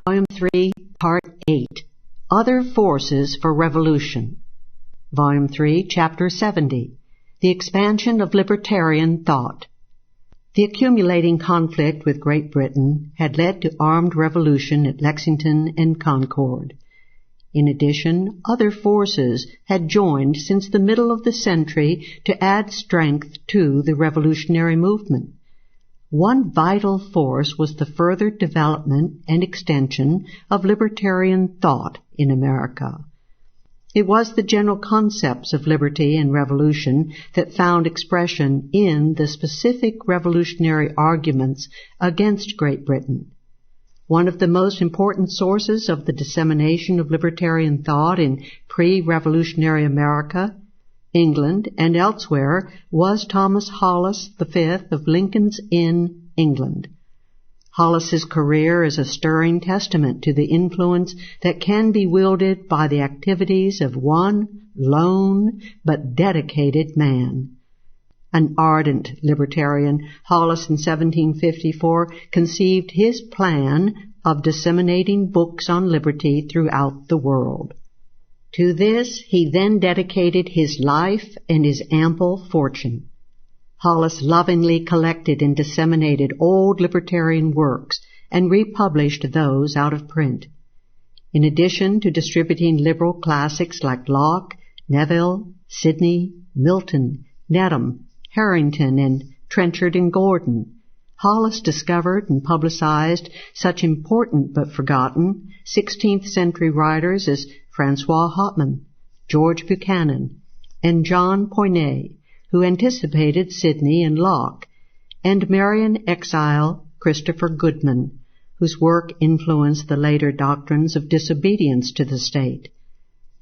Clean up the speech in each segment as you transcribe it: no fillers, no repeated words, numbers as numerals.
Volume 3, Part 8, Other Forces for Revolution. Volume 3, Chapter 70, The Expansion of Libertarian Thought. The accumulating conflict with Great Britain had led to armed revolution at Lexington and Concord. In addition, other forces had joined since the middle of the century to add strength to the revolutionary movement. One vital force was the further development and extension of libertarian thought in America. It was the general concepts of liberty and revolution that found expression in the specific revolutionary arguments against Great Britain. One of the most important sources of the dissemination of libertarian thought in pre-revolutionary America, England, and elsewhere was Thomas Hollis V of Lincoln's Inn, England. Hollis's career is a stirring testament to the influence that can be wielded by the activities of one lone but dedicated man. An ardent libertarian, Hollis in 1754 conceived his plan of disseminating books on liberty throughout the world. To this he then dedicated his life and his ample fortune. Hollis lovingly collected and disseminated old libertarian works and republished those out of print. In addition to distributing liberal classics like Locke, Neville, Sidney, Milton, Needham, Harrington, and Trenchard and Gordon, Hollis discovered and publicized such important but forgotten 16th century writers as Francois Hopman, George Buchanan, and John Poinet, who anticipated Sidney and Locke, and Marian exile Christopher Goodman, whose work influenced the later doctrines of disobedience to the state.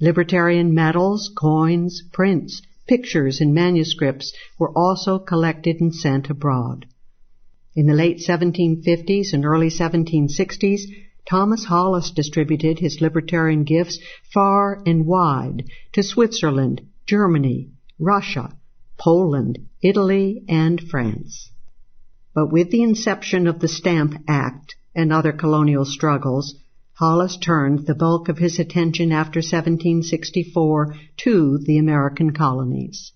Libertarian medals, coins, prints, pictures, and manuscripts were also collected and sent abroad. In the late 1750s and early 1760s, Thomas Hollis distributed his libertarian gifts far and wide to Switzerland, Germany, Russia, Poland, Italy, and France. But with the inception of the Stamp Act and other colonial struggles, Hollis turned the bulk of his attention after 1764 to the American colonies.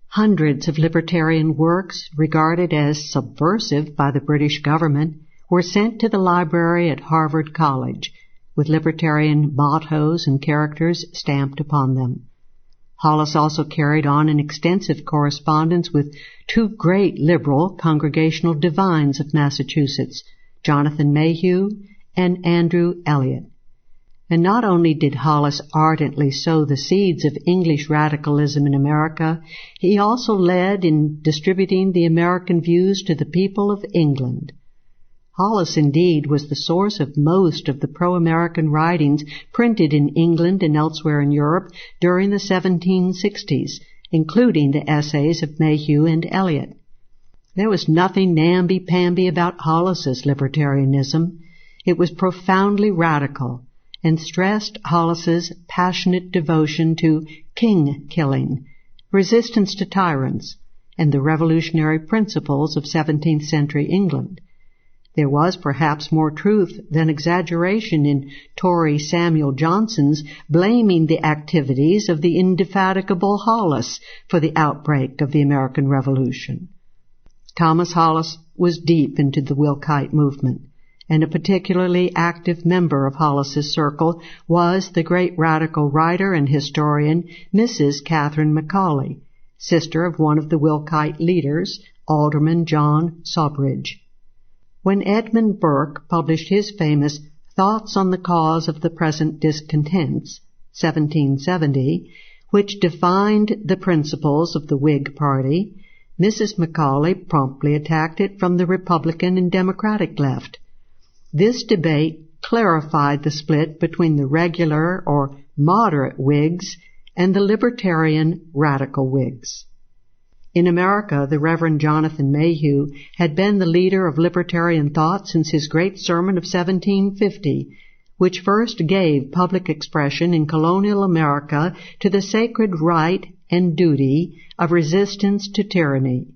Hundreds of libertarian works, regarded as subversive by the British government, were sent to the library at Harvard College, with libertarian mottos and characters stamped upon them. Hollis also carried on an extensive correspondence with two great liberal congregational divines of Massachusetts, Jonathan Mayhew and Andrew Eliot. And not only did Hollis ardently sow the seeds of English radicalism in America, he also led in distributing the American views to the people of England. Hollis, indeed, was the source of most of the pro-American writings printed in England and elsewhere in Europe during the 1760s, including the essays of Mayhew and Eliot. There was nothing namby-pamby about Hollis's libertarianism. It was profoundly radical and stressed Hollis's passionate devotion to king-killing, resistance to tyrants, and the revolutionary principles of 17th century England. There was perhaps more truth than exaggeration in Tory Samuel Johnson's blaming the activities of the indefatigable Hollis for the outbreak of the American Revolution. Thomas Hollis was deep into the Wilkite movement, and a particularly active member of Hollis's circle was the great radical writer and historian Mrs. Catherine Macaulay, sister of one of the Wilkite leaders, Alderman John Sawbridge. When Edmund Burke published his famous Thoughts on the Cause of the Present Discontents, 1770, which defined the principles of the Whig Party, Mrs. Macaulay promptly attacked it from the Republican and Democratic left. This debate clarified the split between the regular or moderate Whigs and the libertarian radical Whigs. In America, the Reverend Jonathan Mayhew had been the leader of libertarian thought since his great sermon of 1750, which first gave public expression in colonial America to the sacred right and duty of resistance to tyranny.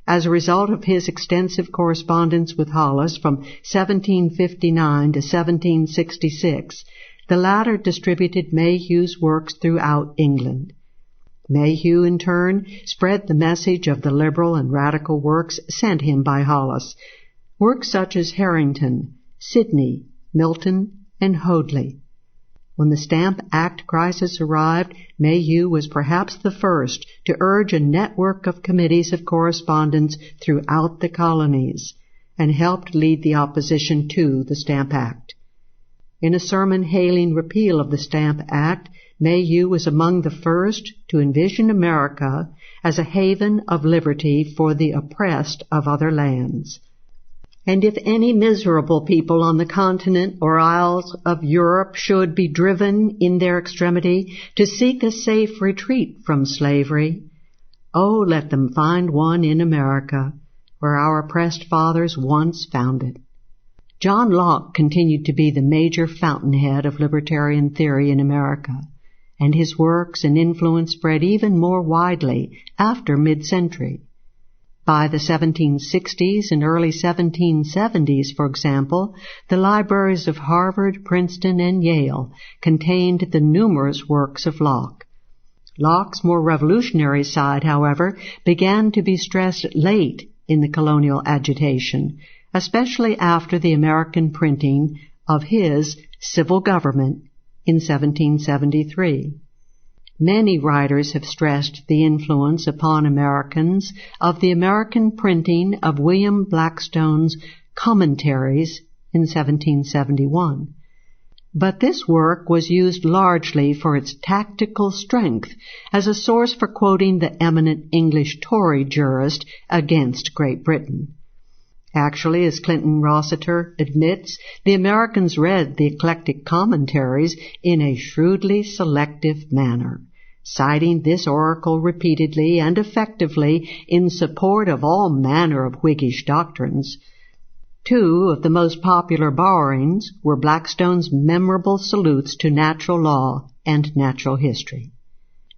As a result of his extensive correspondence with Hollis from 1759 to 1766, the latter distributed Mayhew's works throughout England. Mayhew, in turn, spread the message of the liberal and radical works sent him by Hollis, works such as Harrington, Sidney, Milton, and Hoadley. When the Stamp Act crisis arrived, Mayhew was perhaps the first to urge a network of committees of correspondence throughout the colonies, and helped lead the opposition to the Stamp Act. In a sermon hailing repeal of the Stamp Act, Mayhew was among the first to envision America as a haven of liberty for the oppressed of other lands. And if any miserable people on the continent or isles of Europe should be driven in their extremity to seek a safe retreat from slavery, oh, let them find one in America, where our oppressed fathers once found it. John Locke continued to be the major fountainhead of libertarian theory in America, and his works and influence spread even more widely after mid-century. By the 1760s and early 1770s, for example, the libraries of Harvard, Princeton, and Yale contained the numerous works of Locke. Locke's more revolutionary side, however, began to be stressed late in the colonial agitation, especially after the American printing of his Civil Government in 1773. Many writers have stressed the influence upon Americans of the American printing of William Blackstone's Commentaries in 1771. But this work was used largely for its tactical strength as a source for quoting the eminent English Tory jurist against Great Britain. Actually, as Clinton Rossiter admits, the Americans read the eclectic commentaries in a shrewdly selective manner, citing this oracle repeatedly and effectively in support of all manner of Whiggish doctrines. Two of the most popular borrowings were Blackstone's memorable salutes to natural law and natural history.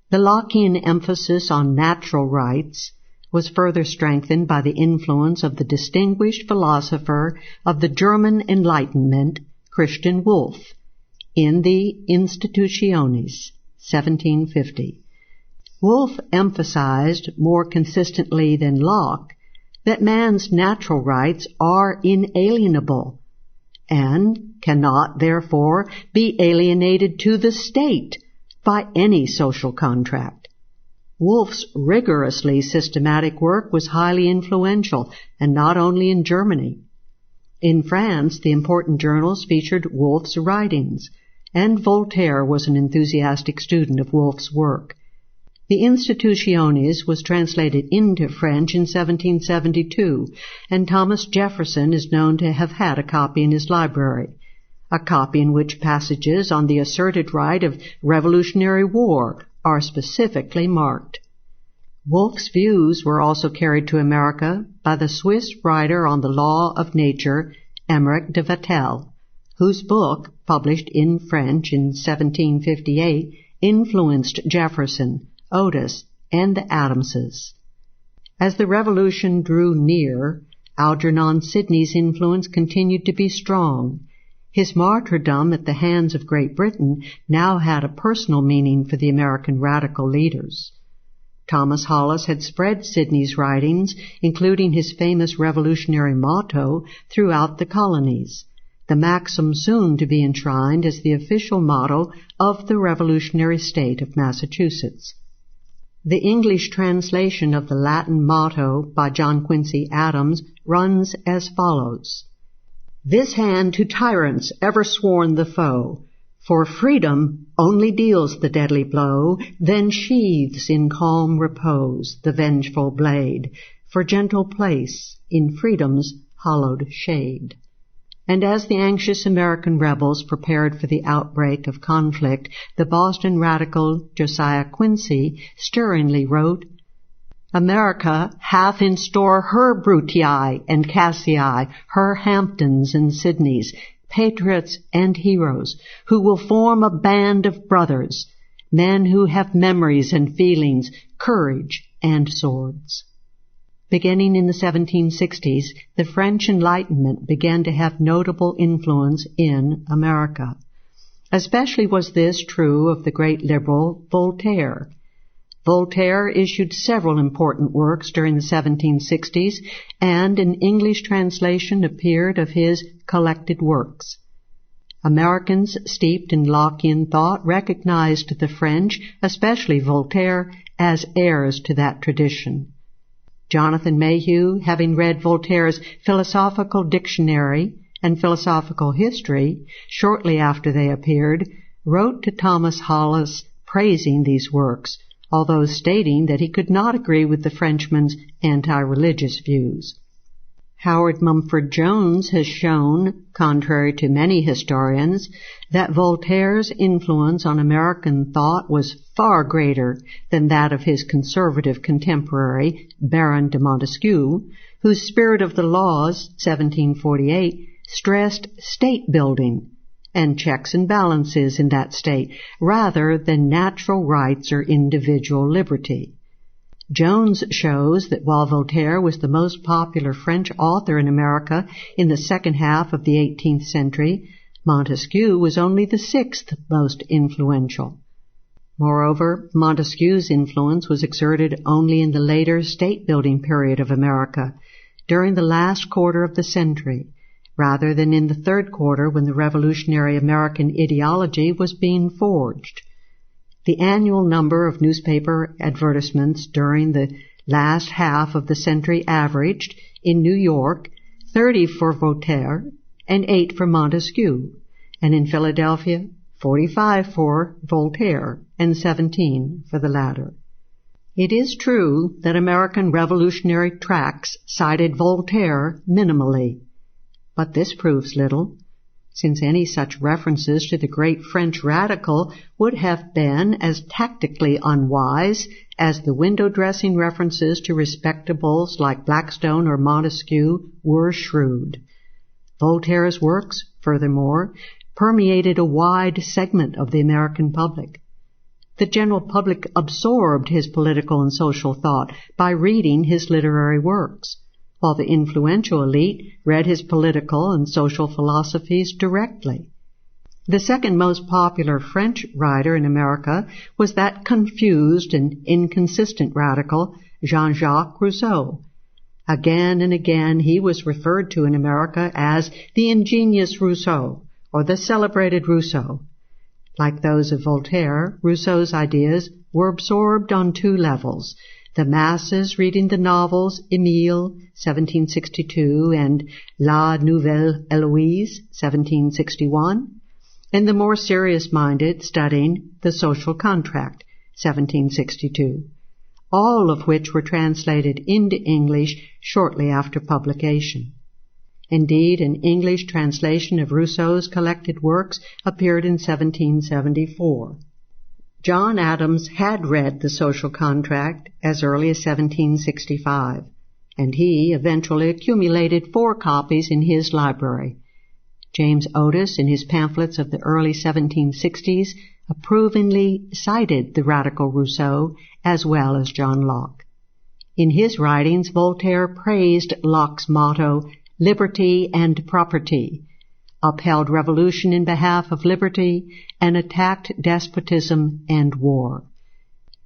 The Lockean emphasis on natural rights was further strengthened by the influence of the distinguished philosopher of the German Enlightenment, Christian Wolff, in the Institutiones, 1750. Wolff emphasized more consistently than Locke that man's natural rights are inalienable and cannot, therefore, be alienated to the state by any social contract. Wolff's rigorously systematic work was highly influential, and not only in Germany. In France, the important journals featured Wolff's writings, and Voltaire was an enthusiastic student of Wolff's work. The Institutiones was translated into French in 1772, and Thomas Jefferson is known to have had a copy in his library, a copy in which passages on the asserted right of Revolutionary War are specifically marked. Wolff's views were also carried to America by the Swiss writer on the law of nature, Emmerich de Vattel, whose book, published in French in 1758, influenced Jefferson, Otis, and the Adamses. As the Revolution drew near, Algernon Sidney's influence continued to be strong. His martyrdom at the hands of Great Britain now had a personal meaning for the American radical leaders. Thomas Hollis had spread Sidney's writings, including his famous revolutionary motto, throughout the colonies, the maxim soon to be enshrined as the official motto of the revolutionary state of Massachusetts. The English translation of the Latin motto by John Quincy Adams runs as follows: "This hand to tyrants ever sworn the foe, for freedom only deals the deadly blow, then sheathes in calm repose the vengeful blade, for gentle place in freedom's hallowed shade." And as the anxious American rebels prepared for the outbreak of conflict, the Boston radical Josiah Quincy stirringly wrote, "America hath in store her Brutii and Cassii, her Hamptons and Sidneys, patriots and heroes, who will form a band of brothers, men who have memories and feelings, courage and swords." Beginning in the 1760s, the French Enlightenment began to have notable influence in America. Especially was this true of the great liberal Voltaire. Voltaire issued several important works during the 1760s, and an English translation appeared of his collected works. Americans steeped in Lockean thought recognized the French, especially Voltaire, as heirs to that tradition. Jonathan Mayhew, having read Voltaire's Philosophical Dictionary and Philosophical History shortly after they appeared, wrote to Thomas Hollis praising these works, although stating that he could not agree with the Frenchman's anti-religious views. Howard Mumford Jones has shown, contrary to many historians, that Voltaire's influence on American thought was far greater than that of his conservative contemporary, Baron de Montesquieu, whose Spirit of the Laws, 1748, stressed state-building and checks and balances in that state, rather than natural rights or individual liberty. Jones shows that while Voltaire was the most popular French author in America in the second half of the 18th century, Montesquieu was only the sixth most influential. Moreover, Montesquieu's influence was exerted only in the later state-building period of America, during the last quarter of the century, rather than in the third quarter when the revolutionary American ideology was being forged. The annual number of newspaper advertisements during the last half of the century averaged, in New York, 30 for Voltaire and 8 for Montesquieu, and in Philadelphia, 45 for Voltaire and 17 for the latter. It is true that American revolutionary tracts cited Voltaire minimally, but this proves little, since any such references to the great French radical would have been as tactically unwise as the window-dressing references to respectables like Blackstone or Montesquieu were shrewd. Voltaire's works, furthermore, permeated a wide segment of the American public. The general public absorbed his political and social thought by reading his literary works, while the influential elite read his political and social philosophies directly. The second most popular French writer in America was that confused and inconsistent radical, Jean-Jacques Rousseau. Again and again he was referred to in America as the ingenious Rousseau, or the celebrated Rousseau. Like those of Voltaire, Rousseau's ideas were absorbed on two levels: the masses reading the novels Émile, 1762, and La Nouvelle Héloïse, 1761, and the more serious-minded studying The Social Contract, 1762, all of which were translated into English shortly after publication. Indeed, an English translation of Rousseau's collected works appeared in 1774. John Adams had read The Social Contract as early as 1765, and he eventually accumulated 4 copies in his library. James Otis, in his pamphlets of the early 1760s, approvingly cited the radical Rousseau as well as John Locke. In his writings, Voltaire praised Locke's motto, "Liberty and property," upheld revolution in behalf of liberty, and attacked despotism and war.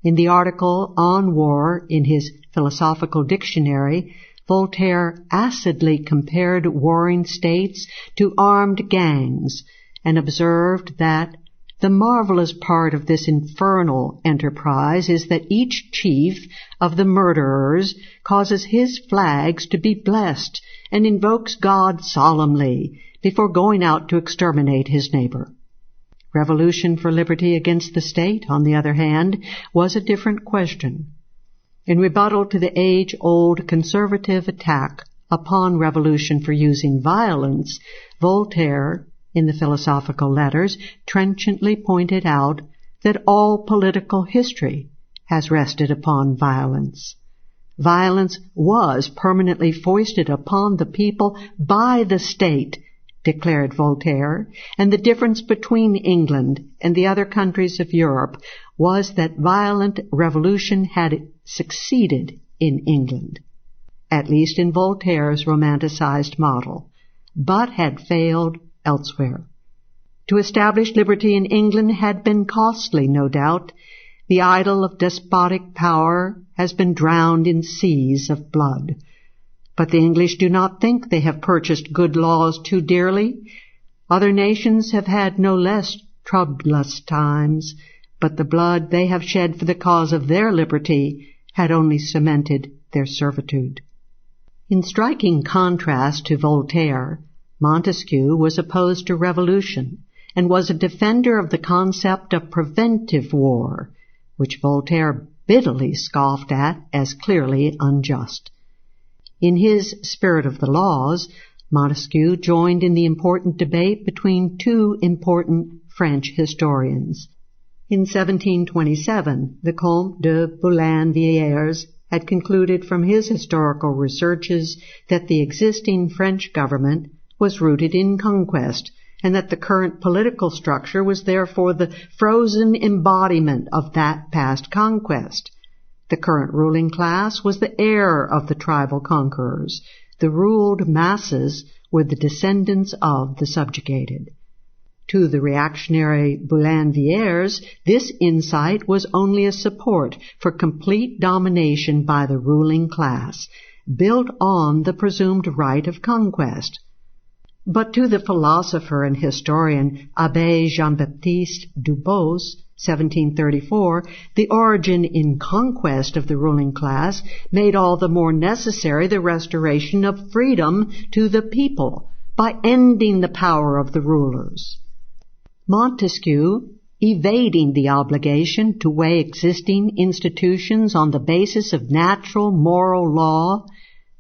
In the article on war in his Philosophical Dictionary, Voltaire acidly compared warring states to armed gangs and observed that the marvelous part of this infernal enterprise is that each chief of the murderers causes his flags to be blessed and invokes God solemnly before going out to exterminate his neighbor. Revolution for liberty against the state, on the other hand, was a different question. In rebuttal to the age-old conservative attack upon revolution for using violence, Voltaire, in the Philosophical Letters, trenchantly pointed out that all political history has rested upon violence. Violence was permanently foisted upon the people by the state, declared Voltaire, and the difference between England and the other countries of Europe was that violent revolution had succeeded in England. at least in Voltaire's romanticized model, but had failed elsewhere. To establish liberty in England had been costly, no doubt. The idol of despotic power has been drowned in seas of blood. But the English do not think they have purchased good laws too dearly. Other nations have had no less troublous times, but the blood they have shed for the cause of their liberty had only cemented their servitude. In striking contrast to Voltaire, Montesquieu was opposed to revolution and was a defender of the concept of preventive war, which Voltaire bitterly scoffed at as clearly unjust. In his Spirit of the Laws, Montesquieu joined in the important debate between two important French historians. In 1727, the Comte de Boulainvilliers had concluded from his historical researches that the existing French government was rooted in conquest, and that the current political structure was therefore the frozen embodiment of that past conquest. The current ruling class was the heir of the tribal conquerors. The ruled masses were the descendants of the subjugated. To the reactionary Boulainvilliers, this insight was only a support for complete domination by the ruling class, built on the presumed right of conquest. But to the philosopher and historian Abbé Jean-Baptiste Dubos, 1734, the origin in conquest of the ruling class made all the more necessary the restoration of freedom to the people by ending the power of the rulers. Montesquieu, evading the obligation to weigh existing institutions on the basis of natural moral law,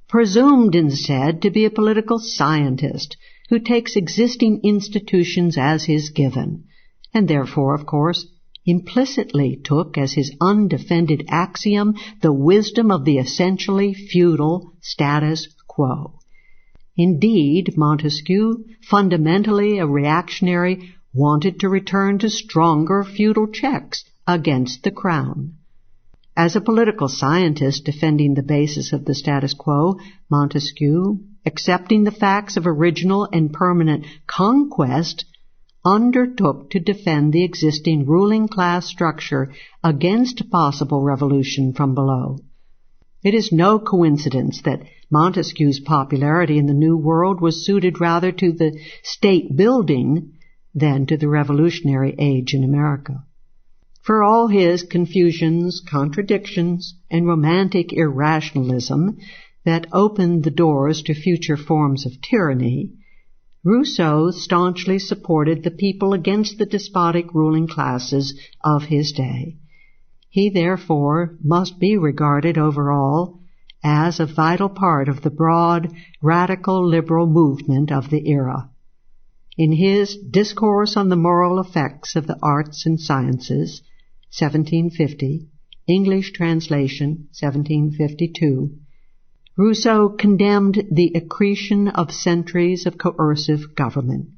presumed instead to be a political scientist who takes existing institutions as his given, and therefore, of course, implicitly took as his undefended axiom the wisdom of the essentially feudal status quo. Indeed, Montesquieu, fundamentally a reactionary, wanted to return to stronger feudal checks against the crown. As a political scientist defending the basis of the status quo, Montesquieu, accepting the facts of original and permanent conquest, undertook to defend the existing ruling class structure against possible revolution from below. It is no coincidence that Montesquieu's popularity in the New World was suited rather to the state building than to the revolutionary age in America. For all his confusions, contradictions, and romantic irrationalism that opened the doors to future forms of tyranny, Rousseau staunchly supported the people against the despotic ruling classes of his day. He therefore must be regarded overall as a vital part of the broad, radical liberal movement of the era. In his Discourse on the Moral Effects of the Arts and Sciences, 1750, English translation, 1752, Rousseau condemned the accretion of centuries of coercive government,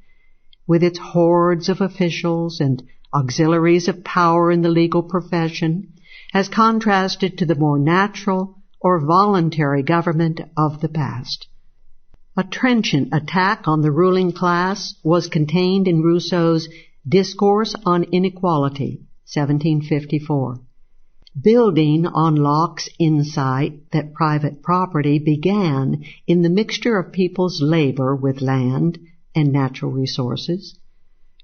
with its hordes of officials and auxiliaries of power in the legal profession, as contrasted to the more natural or voluntary government of the past. A trenchant attack on the ruling class was contained in Rousseau's Discourse on Inequality, 1754. Building on Locke's insight that private property began in the mixture of people's labor with land and natural resources,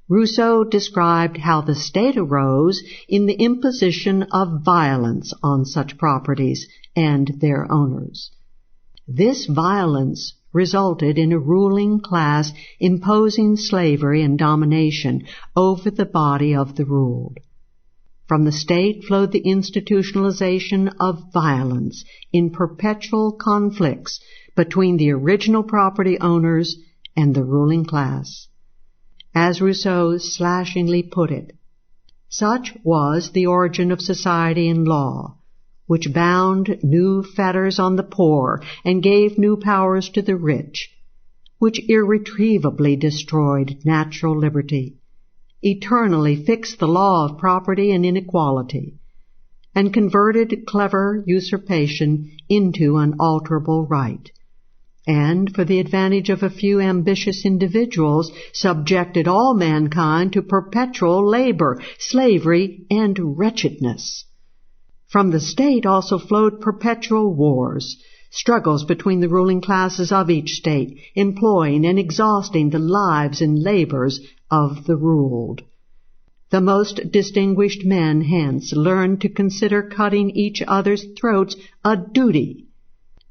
Rousseau described how the state arose in the imposition of violence on such properties and their owners. This violence resulted in a ruling class imposing slavery and domination over the body of the ruled. From the state flowed the institutionalization of violence in perpetual conflicts between the original property owners and the ruling class. As Rousseau slashingly put it, such was the origin of society and law, which bound new fetters on the poor and gave new powers to the rich, which irretrievably destroyed natural liberty, eternally fixed the law of property and inequality, and converted clever usurpation into unalterable right, and for the advantage of a few ambitious individuals, subjected all mankind to perpetual labor, slavery, and wretchedness. From the state also flowed perpetual wars, struggles between the ruling classes of each state, employing and exhausting the lives and labors of the ruled. The most distinguished men hence learned to consider cutting each other's throats a duty.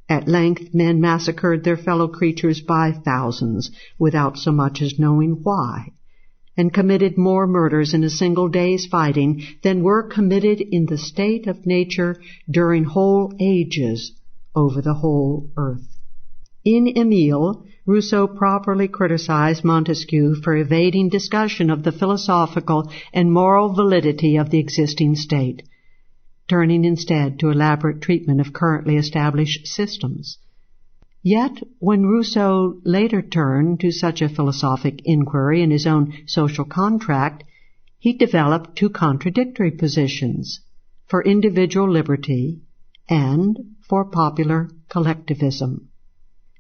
At length men massacred their fellow creatures by thousands, without so much as knowing why, and committed more murders in a single day's fighting than were committed in the state of nature during whole ages over the whole earth. In Emile, Rousseau properly criticized Montesquieu for evading discussion of the philosophical and moral validity of the existing state, turning instead to elaborate treatment of currently established systems. Yet, when Rousseau later turned to such a philosophic inquiry in his own Social Contract, he developed two contradictory positions: for individual liberty and for popular collectivism.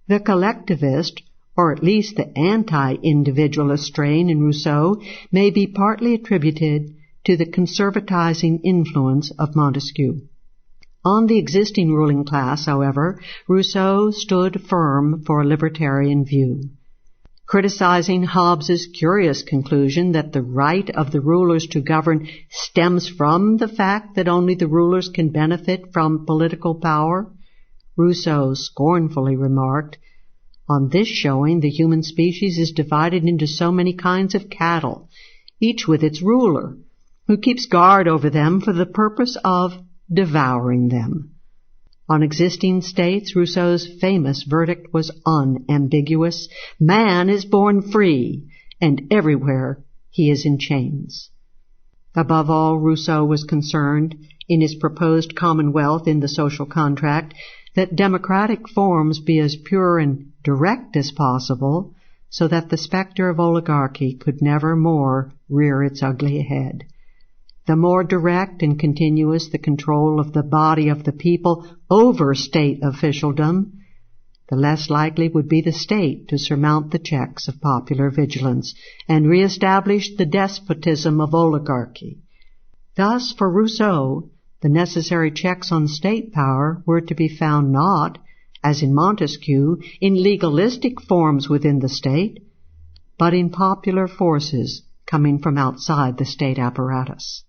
The collectivist, or at least the anti-individualist strain in Rousseau, may be partly attributed to the conservatizing influence of Montesquieu. On the existing ruling class, however, Rousseau stood firm for a libertarian view. Criticizing Hobbes's curious conclusion that the right of the rulers to govern stems from the fact that only the rulers can benefit from political power, Rousseau scornfully remarked, "On this showing, the human species is divided into so many kinds of cattle, each with its ruler, who keeps guard over them for the purpose of devouring them." On existing states, Rousseau's famous verdict was unambiguous: man is born free, and everywhere he is in chains. Above all, Rousseau was concerned, in his proposed commonwealth in the Social Contract, that democratic forms be as pure and direct as possible, so that the specter of oligarchy could never more rear its ugly head. The more direct and continuous the control of the body of the people over state officialdom, the less likely would be the state to surmount the checks of popular vigilance and reestablish the despotism of oligarchy. Thus, for Rousseau, the necessary checks on state power were to be found not, as in Montesquieu, in legalistic forms within the state, but in popular forces coming from outside the state apparatus.